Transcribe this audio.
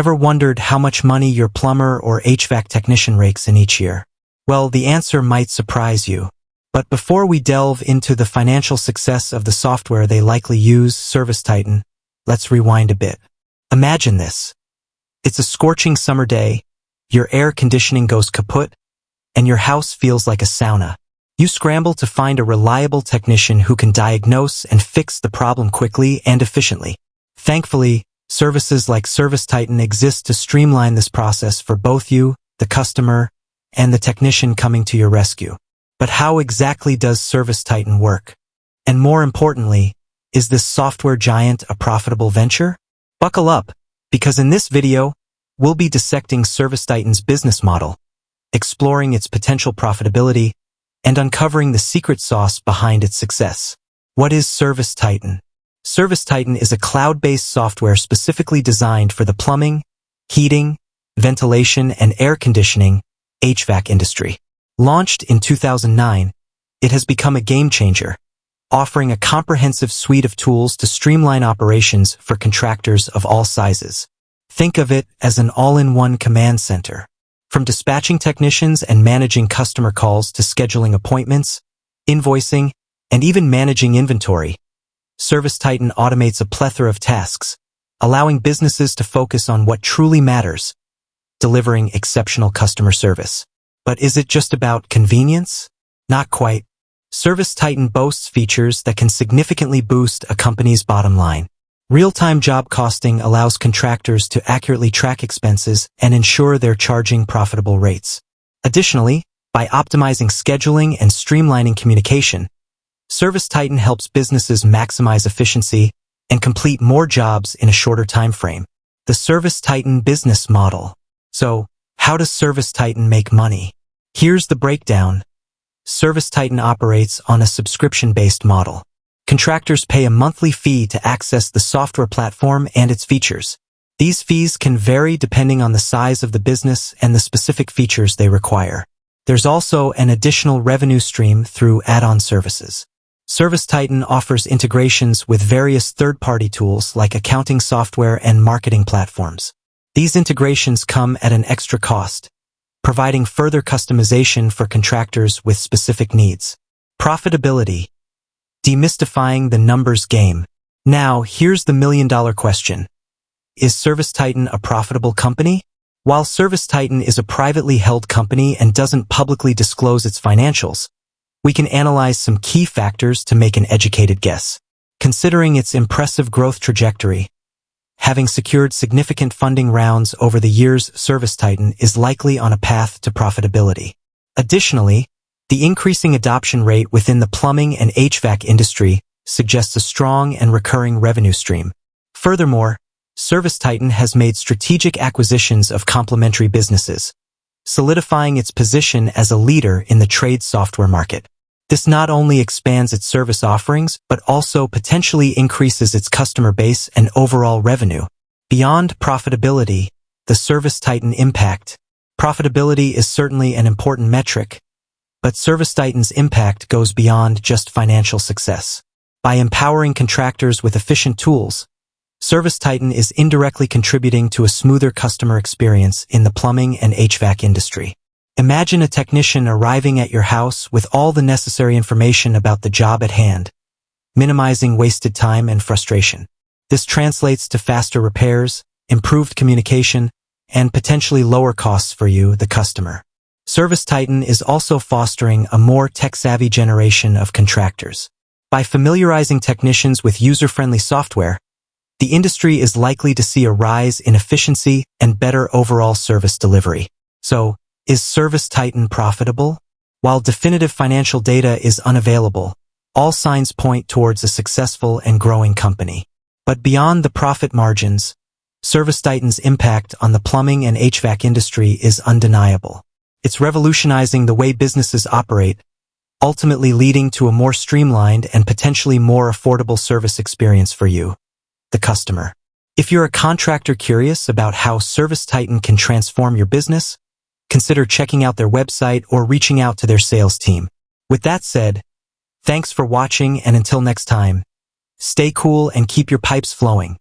Ever wondered how much money your plumber or HVAC technician rakes in each year? Well, the answer might surprise you. But before we delve into the financial success of the software they likely use, ServiceTitan, let's rewind a bit. Imagine this. It's a scorching summer day, your air conditioning goes kaput, and your house feels like a sauna. You scramble to find a reliable technician who can diagnose and fix the problem quickly and efficiently. Thankfully, services like ServiceTitan exist to streamline this process for both you, the customer, and the technician coming to your rescue. But how exactly does ServiceTitan work? And more importantly, is this software giant a profitable venture? Buckle up, because in this video, we'll be dissecting ServiceTitan's business model, exploring its potential profitability, and uncovering the secret sauce behind its success. What is ServiceTitan? ServiceTitan is a cloud-based software specifically designed for the plumbing, heating, ventilation, and air conditioning (HVAC) industry. Launched in 2009, it has become a game-changer, offering a comprehensive suite of tools to streamline operations for contractors of all sizes. Think of it as an all-in-one command center. From dispatching technicians and managing customer calls to scheduling appointments, invoicing, and even managing inventory, ServiceTitan automates a plethora of tasks, allowing businesses to focus on what truly matters, delivering exceptional customer service. But is it just about convenience? Not quite. ServiceTitan boasts features that can significantly boost a company's bottom line. Real-time job costing allows contractors to accurately track expenses and ensure they're charging profitable rates. Additionally, by optimizing scheduling and streamlining communication, ServiceTitan helps businesses maximize efficiency and complete more jobs in a shorter time frame. The ServiceTitan business model. So, how does ServiceTitan make money? Here's the breakdown. ServiceTitan operates on a subscription-based model. Contractors pay a monthly fee to access the software platform and its features. These fees can vary depending on the size of the business and the specific features they require. There's also an additional revenue stream through add-on services. ServiceTitan offers integrations with various third-party tools like accounting software and marketing platforms. These integrations come at an extra cost, providing further customization for contractors with specific needs. Profitability. Demystifying the numbers game. Now, here's the million-dollar question. Is ServiceTitan a profitable company? While ServiceTitan is a privately held company and doesn't publicly disclose its financials, we can analyze some key factors to make an educated guess. Considering its impressive growth trajectory, having secured significant funding rounds over the years, ServiceTitan is likely on a path to profitability. Additionally, the increasing adoption rate within the plumbing and HVAC industry suggests a strong and recurring revenue stream. Furthermore, ServiceTitan has made strategic acquisitions of complementary businesses, solidifying its position as a leader in the trade software market. This not only expands its service offerings, but also potentially increases its customer base and overall revenue. Beyond profitability, the ServiceTitan impact. Profitability is certainly an important metric, but ServiceTitan's impact goes beyond just financial success. By empowering contractors with efficient tools, ServiceTitan is indirectly contributing to a smoother customer experience in the plumbing and HVAC industry. Imagine a technician arriving at your house with all the necessary information about the job at hand, minimizing wasted time and frustration. This translates to faster repairs, improved communication, and potentially lower costs for you, the customer. ServiceTitan is also fostering a more tech-savvy generation of contractors. By familiarizing technicians with user-friendly software, the industry is likely to see a rise in efficiency and better overall service delivery. So, is ServiceTitan profitable? While definitive financial data is unavailable, all signs point towards a successful and growing company. But beyond the profit margins, ServiceTitan's impact on the plumbing and HVAC industry is undeniable. It's revolutionizing the way businesses operate, ultimately leading to a more streamlined and potentially more affordable service experience for you, the customer. If you're a contractor curious about how ServiceTitan can transform your business, consider checking out their website or reaching out to their sales team. With that said, thanks for watching, and until next time, stay cool and keep your pipes flowing.